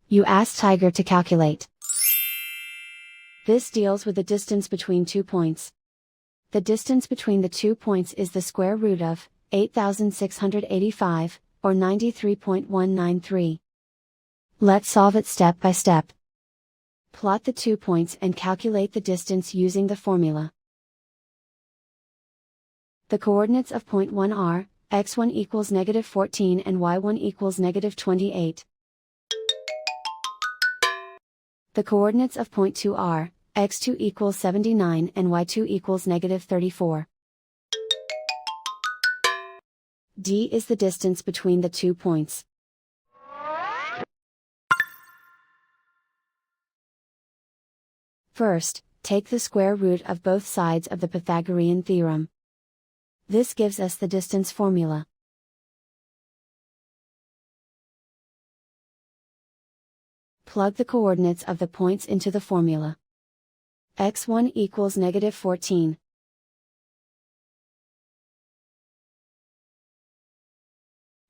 You ask Tiger to calculate. This deals with the distance between 2 points. The distance between the 2 points is the square root of 8,685, or 93.193. Let's solve it step by step. Plot the 2 points and calculate the distance using the formula. The coordinates of point 1 are, x1 equals -14 and y1 equals -28. The coordinates of point 2 are, x2 equals 79 and y2 equals -34. D is the distance between the 2 points. First, take the square root of both sides of the Pythagorean theorem. This gives us the distance formula. Plug the coordinates of the points into the formula. x1 equals -14.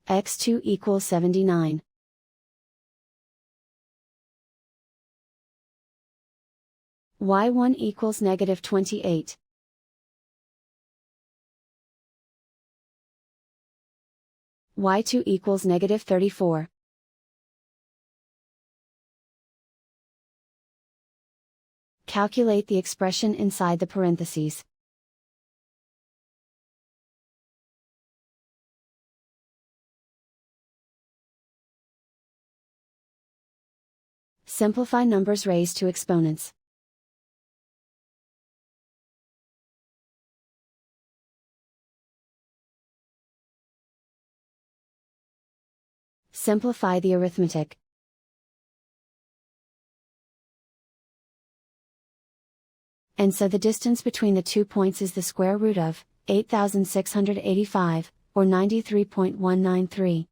x2 equals 79. y1 equals -28. y2 equals -34. Calculate the expression inside the parentheses. Simplify numbers raised to exponents. Simplify the arithmetic. And so the distance between the 2 points is the square root of 8,685, or 93.193.